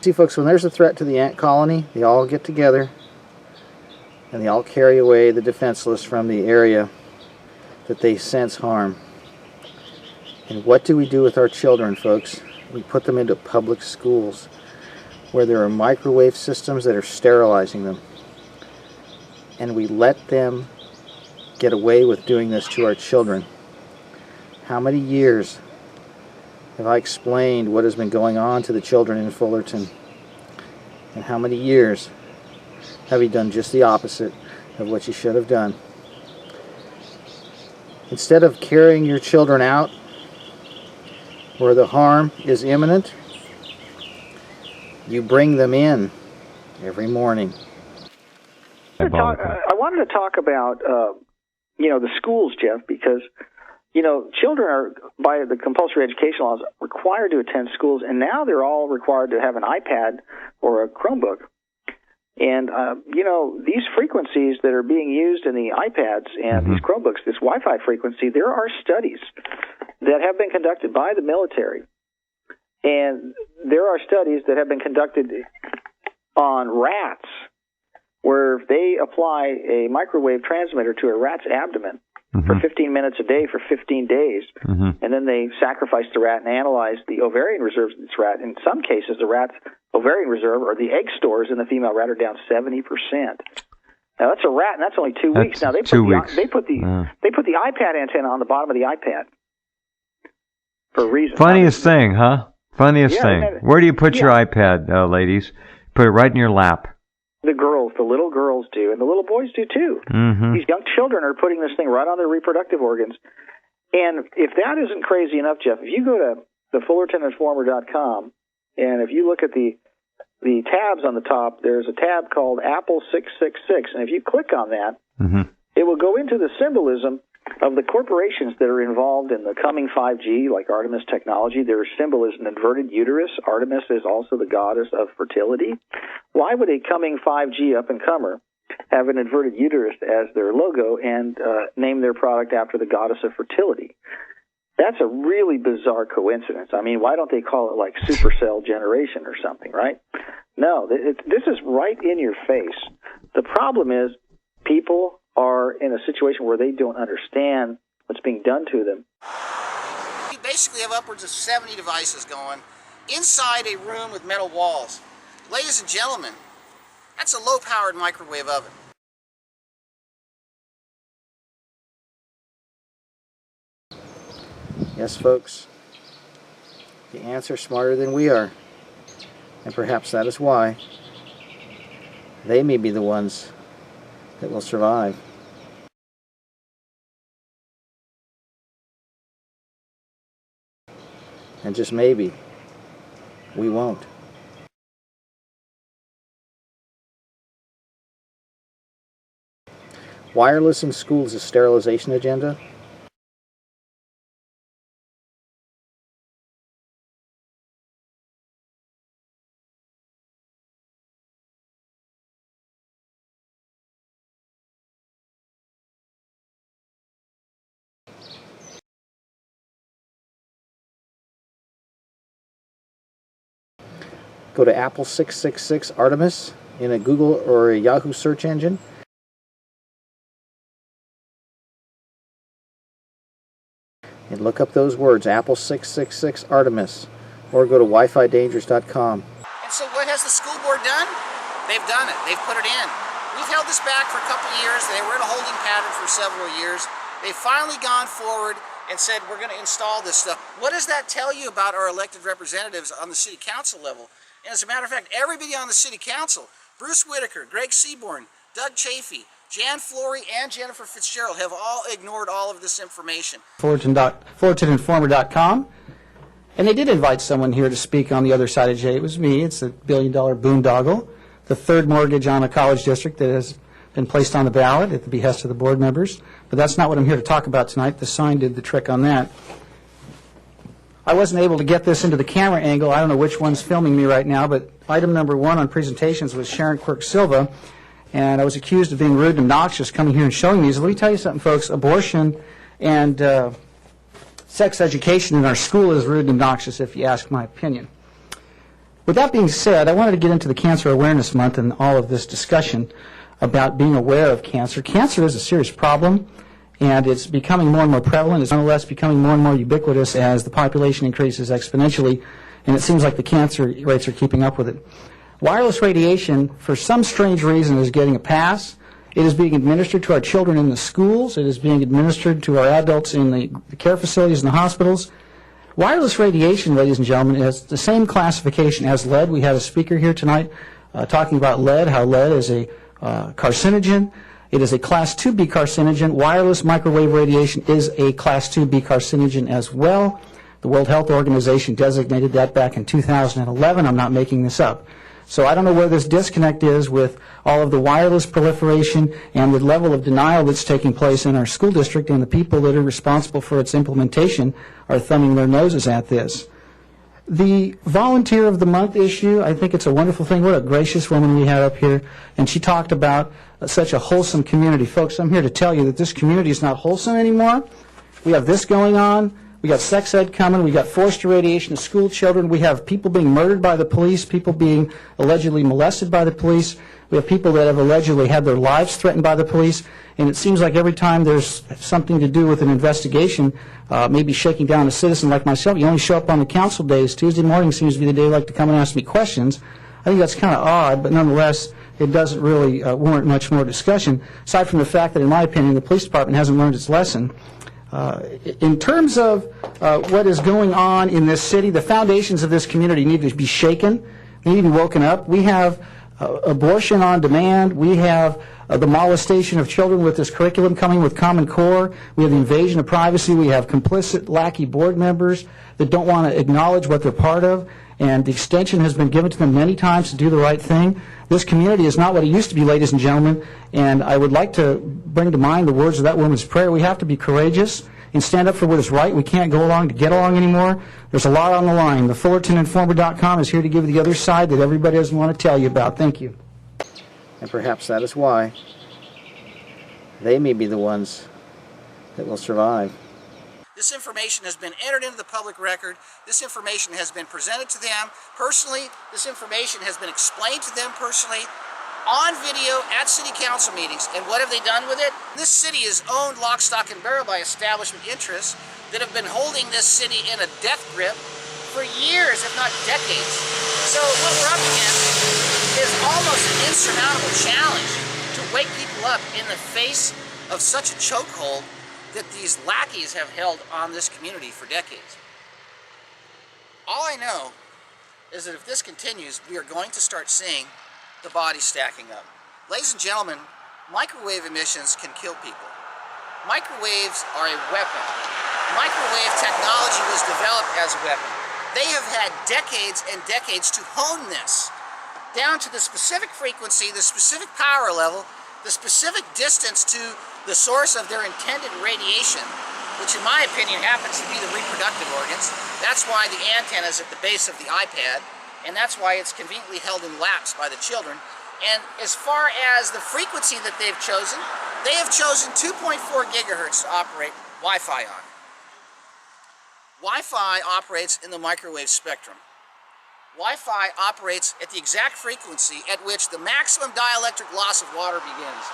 See, folks, when there's a threat to the ant colony, they all get together and they all carry away the defenseless from the area that they sense harm. And what do we do with our children, folks? We put them into public schools where there are microwave systems that are sterilizing them. And we let them get away with doing this to our children. How many years have I explained what has been going on to the children in Fullerton? And how many years have you done just the opposite of what you should have done? Instead of carrying your children out where the harm is imminent, you bring them in every morning. I wanted to talk about, the schools, Jeff, because, children are, by the compulsory education laws, required to attend schools, and now they're all required to have an iPad or a Chromebook. And, these frequencies that are being used in the iPads and these Chromebooks, this Wi-Fi frequency, there are studies that have been conducted by the military. And there are studies that have been conducted on rats where they apply a microwave transmitter to a rat's abdomen for 15 minutes a day for 15 days, and then they sacrifice the rat and analyze the ovarian reserves of this rat. In some cases, the rat's ovarian reserve or the egg stores in the female rat are down 70%. Now that's a rat, and that's only 2 weeks. Now they put the iPad antenna on the bottom of the iPad for a reason. Funniest thing, huh? Funniest thing. Where do you put your iPad, ladies? Put it right in your lap. The little girls do, and the little boys do too. These young children are putting this thing right on their reproductive organs. And if that isn't crazy enough, Jeff, if you go to the FullertonInformer.com, and if you look at the tabs on the top, there's a tab called Apple 666, and if you click on that, it will go into the symbolism of the corporations that are involved in the coming 5G, like Artemis Technology. Their symbol is an inverted uterus. Artemis is also the goddess of fertility. Why would a coming 5G up-and-comer have an inverted uterus as their logo and name their product after the goddess of fertility? That's a really bizarre coincidence. I mean, why don't they call it like supercell generation or something, right? No, this is right in your face. The problem is people are in a situation where they don't understand what's being done to them. You basically have upwards of 70 devices going inside a room with metal walls. Ladies and gentlemen, that's a low-powered microwave oven. Yes, folks, the ants are smarter than we are, and perhaps that is why they may be the ones that will survive. And just maybe, we won't. Wireless in schools, a sterilization agenda? Go to Apple 666 Artemis in a Google or a Yahoo search engine. And look up those words, Apple 666 Artemis, or go to WiFiDangers.com. And so what has the school board done? They've done it. They've put it in. We've held this back for a couple of years. They were in a holding pattern for several years. They've finally gone forward and said, we're going to install this stuff. What does that tell you about our elected representatives on the city council level? And as a matter of fact, everybody on the city council, Bruce Whitaker, Greg Seaborn, Doug Chafee, Jan Flory, and Jennifer Fitzgerald have all ignored all of this information. FullertonInformer.com. And they did invite someone here to speak on the other side of Jay. It was me. It's the billion-dollar boondoggle, the third mortgage on a college district that has been placed on the ballot at the behest of the board members. But that's not what I'm here to talk about tonight. The sign did the trick on that. I wasn't able to get this into the camera angle. I don't know which one's filming me right now, but item number 1 on presentations was Sharon Quirk Silva, and I was accused of being rude and obnoxious coming here and showing these. Let me tell you something, folks. Abortion and sex education in our school is rude and obnoxious, if you ask my opinion. With that being said, I wanted to get into the Cancer Awareness Month and all of this discussion about being aware of cancer. Cancer is a serious problem, and it's becoming more and more prevalent. It's nonetheless becoming more and more ubiquitous as the population increases exponentially, and it seems like the cancer rates are keeping up with it. Wireless radiation, for some strange reason, is getting a pass. It is being administered to our children in the schools. It is being administered to our adults in the care facilities and the hospitals. Wireless radiation, ladies and gentlemen, has the same classification as lead. We had a speaker here tonight talking about lead, how lead is a carcinogen. It is a Class 2B carcinogen. Wireless microwave radiation is a Class 2B carcinogen as well. The World Health Organization designated that back in 2011. I'm not making this up. So I don't know where this disconnect is with all of the wireless proliferation and the level of denial that's taking place in our school district, and the people that are responsible for its implementation are thumbing their noses at this. The Volunteer of the Month issue, I think it's a wonderful thing. What a gracious woman we had up here. And she talked about such a wholesome community. Folks, I'm here to tell you that this community is not wholesome anymore. We have this going on. We got sex ed coming. We got forced irradiation of school children. We have people being murdered by the police, people being allegedly molested by the police. We have people that have allegedly had their lives threatened by the police. And it seems like every time there's something to do with an investigation, maybe shaking down a citizen like myself, you only show up on the council days. Tuesday morning seems to be the day they like to come and ask me questions. I think that's kind of odd, but nonetheless, it doesn't really warrant much more discussion, aside from the fact that, in my opinion, the police department hasn't learned its lesson. In terms of what is going on in this city, the foundations of this community need to be shaken. They need to be woken up. We have abortion on demand. We have the molestation of children with this curriculum coming with Common Core. We have the invasion of privacy. We have complicit, lackey board members that don't want to acknowledge what they're part of, and the extension has been given to them many times to do the right thing. This community is not what it used to be, ladies and gentlemen, and I would like to bring to mind the words of that woman's prayer. We have to be courageous and stand up for what is right. We can't go along to get along anymore. There's a lot on the line. The FullertonInformer.com is here to give you the other side that everybody doesn't want to tell you about. Thank you. And perhaps that is why they may be the ones that will survive. This information has been entered into the public record. This information has been presented to them personally. This information has been explained to them personally on video at city council meetings. And what have they done with it? This city is owned lock, stock, and barrel by establishment interests that have been holding this city in a death grip for years, if not decades. So what we're up against is almost an insurmountable challenge to wake people up in the face of such a chokehold that these lackeys have held on this community for decades. All I know is that if this continues, we are going to start seeing the bodies stacking up. Ladies and gentlemen, microwave emissions can kill people. Microwaves are a weapon. Microwave technology was developed as a weapon. They have had decades and decades to hone this down to the specific frequency, the specific power level, the specific distance to the source of their intended radiation, which in my opinion happens to be the reproductive organs. That's why the antenna is at the base of the iPad, and that's why it's conveniently held in laps by the children. And as far as the frequency that they've chosen, they have chosen 2.4 gigahertz to operate Wi-Fi on. Wi-Fi operates in the microwave spectrum. Wi-Fi operates at the exact frequency at which the maximum dielectric loss of water begins.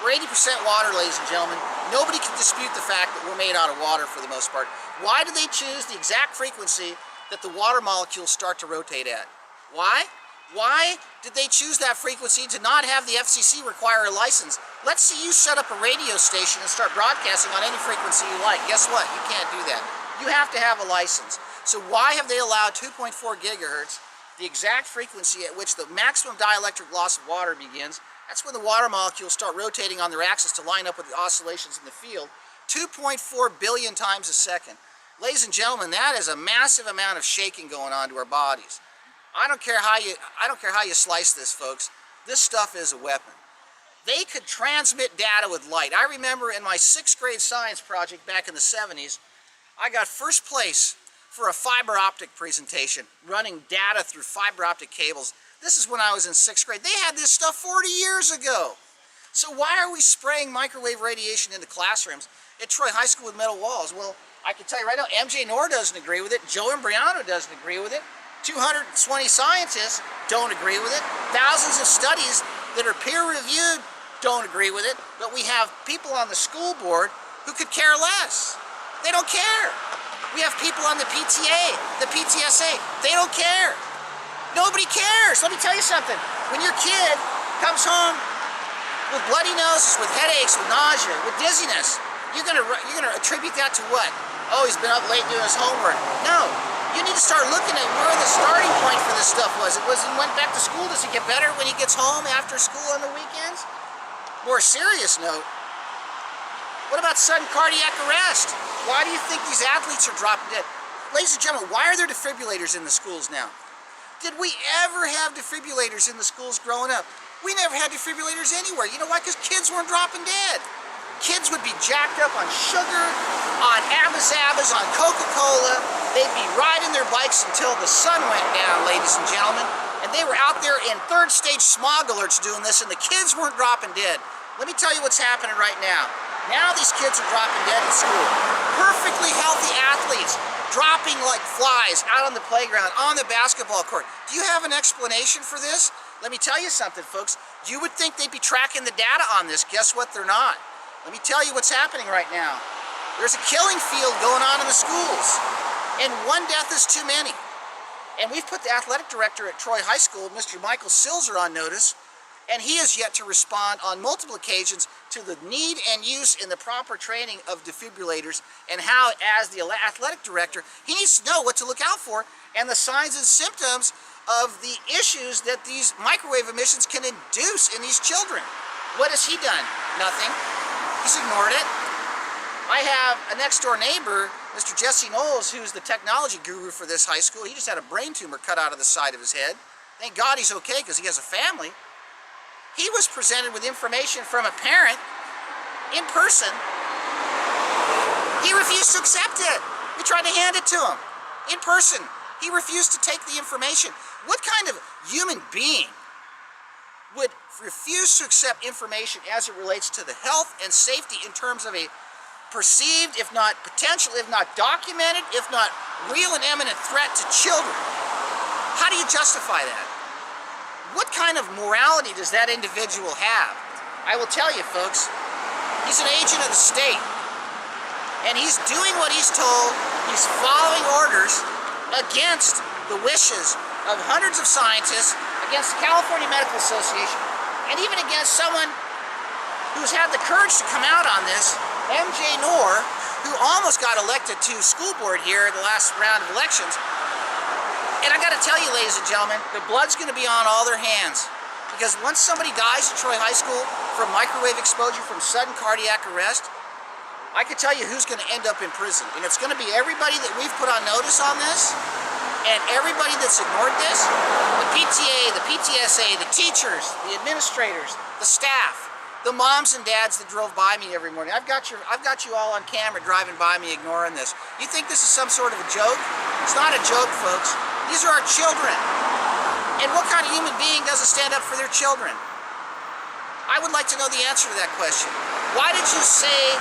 We're 80% water, ladies and gentlemen. Nobody can dispute the fact that we're made out of water for the most part. Why do they choose the exact frequency that the water molecules start to rotate at? Why? Why did they choose that frequency to not have the FCC require a license? Let's see you set up a radio station and start broadcasting on any frequency you like. Guess what? You can't do that. You have to have a license. So why have they allowed 2.4 gigahertz, the exact frequency at which the maximum dielectric loss of water begins? That's when the water molecules start rotating on their axis to line up with the oscillations in the field, 2.4 billion times a second. Ladies and gentlemen, that is a massive amount of shaking going on to our bodies. I don't care how you slice this, folks. This stuff is a weapon. They could transmit data with light. I remember in my 6th grade science project back in the 70s, I got first place for a fiber optic presentation, running data through fiber optic cables. This is when I was in 6th grade. They had this stuff 40 years ago. So why are we spraying microwave radiation into classrooms at Troy High School with metal walls? Well, I can tell you right now, MJ Noor doesn't agree with it. Joe Imbriano doesn't agree with it. 220 scientists don't agree with it. Thousands of studies that are peer-reviewed don't agree with it. But we have people on the school board who could care less. They don't care. We have people on the PTA, the PTSA. They don't care. Nobody cares. Let me tell you something. When your kid comes home with bloody noses, with headaches, with nausea, with dizziness, you're gonna attribute that to what? Oh, he's been up late doing his homework. No. You need to start looking at where the starting point for this stuff was. It went back to school. Does it get better when he gets home after school on the weekends? More serious note, what about sudden cardiac arrest? Why do you think these athletes are dropping dead? Ladies and gentlemen, why are there defibrillators in the schools now? Did we ever have defibrillators in the schools growing up? We never had defibrillators anywhere. You know why? Because kids weren't dropping dead. Kids would be jacked up on sugar, on Abba-Zabbas, on Coca-Cola. They'd be riding their bikes until the sun went down, ladies and gentlemen. And they were out there in third stage smog alerts doing this, and the kids weren't dropping dead. Let me tell you what's happening right now. Now these kids are dropping dead in school. Perfectly healthy athletes dropping like flies out on the playground, on the basketball court. Do you have an explanation for this? Let me tell you something, folks. You would think they'd be tracking the data on this. Guess what? They're not. Let me tell you what's happening right now. There's a killing field going on in the schools, and one death is too many. And we've put the athletic director at Troy High School, Mr. Michael Silzer, on notice, and he has yet to respond on multiple occasions to the need and use in the proper training of defibrillators, and how, as the athletic director, he needs to know what to look out for and the signs and symptoms of the issues that these microwave emissions can induce in these children. What has he done? Nothing. He's ignored it. I have a next door neighbor, Mr. Jesse Knowles, who's the technology guru for this high school. He just had a brain tumor cut out of the side of his head. Thank God he's okay because he has a family. He was presented with information from a parent in person. He refused to accept it. We tried to hand it to him in person. He refused to take the information. What kind of human being would refuse to accept information as it relates to the health and safety in terms of a perceived, if not potential, if not documented, if not real and imminent threat to children? How do you justify that? What kind of morality does that individual have? I will tell you, folks, he's an agent of the state, and he's doing what he's told. He's following orders against the wishes of hundreds of scientists, against the California Medical Association, and even against someone who's had the courage to come out on this, MJ Noor, who almost got elected to school board here in the last round of elections. And I got to tell you, ladies and gentlemen, the blood's going to be on all their hands. Because once somebody dies at Troy High School from microwave exposure, from sudden cardiac arrest, I can tell you who's going to end up in prison. And it's going to be everybody that we've put on notice on this, and everybody that's ignored this, the PTA, the PTSA, the teachers, the administrators, the staff, the moms and dads that drove by me every morning. I've got you all on camera driving by me ignoring this. You think this is some sort of a joke? It's not a joke, folks. These are our children. And what kind of human being doesn't stand up for their children? I would like to know the answer to that question. Why did you save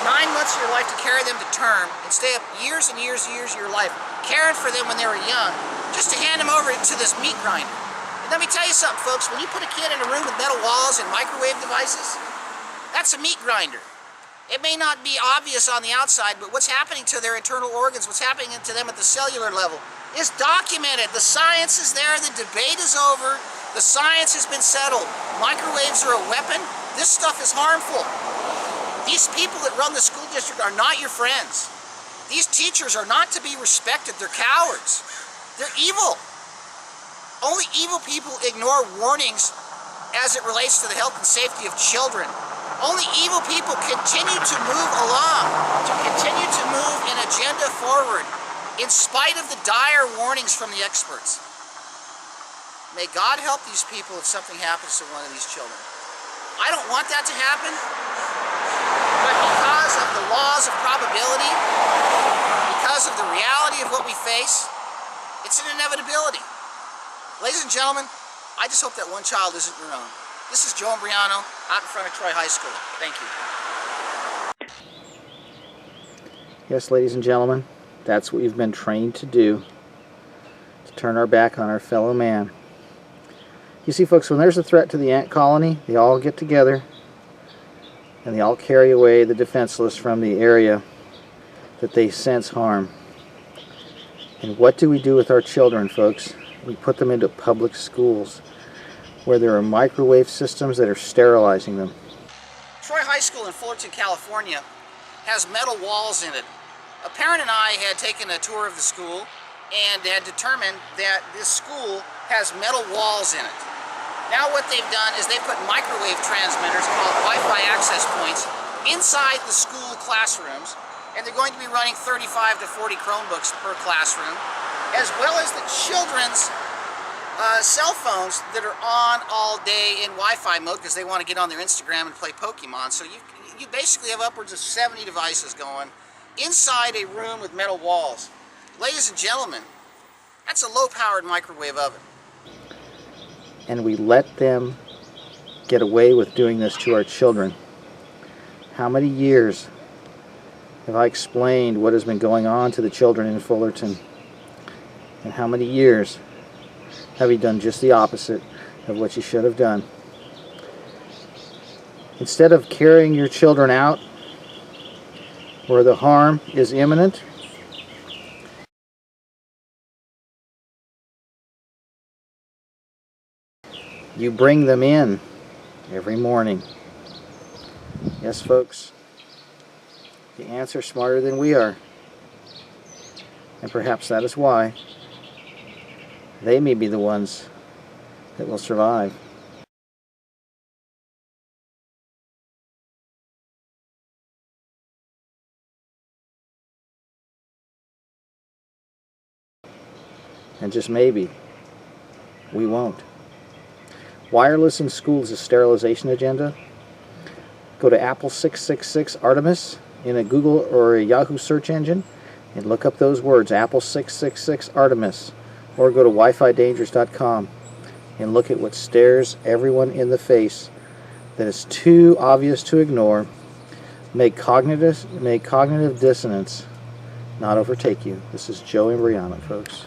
9 months of your life to carry them to term and stay up years and years and years of your life caring for them when they were young, just to hand them over to this meat grinder? And let me tell you something, folks. When you put a kid in a room with metal walls and microwave devices, that's a meat grinder. It may not be obvious on the outside, but what's happening to their internal organs, what's happening to them at the cellular level, is documented. The science is there. The debate is over. The science has been settled. Microwaves are a weapon. This stuff is harmful. These people that run the school district are not your friends. These teachers are not to be respected. They're cowards. They're evil. Only evil people ignore warnings as it relates to the health and safety of children. Only evil people continue to move along, to continue to move an agenda forward, in spite of the dire warnings from the experts. May God help these people if something happens to one of these children. I don't want that to happen, but because of the laws of probability, because of the reality of what we face, it's an inevitability. Ladies and gentlemen, I just hope that one child isn't your own. This is Joe Imbriano out in front of Troy High School. Thank you. Yes, ladies and gentlemen, that's what we've been trained to do. to turn our back on our fellow man. You see, folks, when there's a threat to the ant colony, they all get together and they all carry away the defenseless from the area that they sense harm. And what do we do with our children, folks? We put them into public schools where there are microwave systems that are sterilizing them. Troy High School in Fullerton, California has metal walls in it. A parent and I had taken a tour of the school and had determined that this school has metal walls in it. Now what they've done is they've put microwave transmitters called Wi-Fi access points inside the school classrooms, and they're going to be running 35 to 40 Chromebooks per classroom, as well as the children's cell phones that are on all day in Wi-Fi mode because they want to get on their Instagram and play Pokemon. So you basically have upwards of 70 devices going inside a room with metal walls. Ladies and gentlemen, that's a low-powered microwave oven. And we let them get away with doing this to our children. How many years have I explained what has been going on to the children in Fullerton? And how many years have you done just the opposite of what you should have done? Instead of carrying your children out where the harm is imminent, you bring them in every morning. Yes, folks, the ants are smarter than we are. And perhaps that is why they may be the ones that will survive. And just maybe, we won't. Wireless in schools, a sterilization agenda. Go to Apple 666 Artemis in a Google or a Yahoo search engine and look up those words, Apple 666 Artemis. Or go to WiFiDangers.com and look at what stares everyone in the face that is too obvious to ignore. May cognitive dissonance not overtake you. This is Joe Imbriano, folks.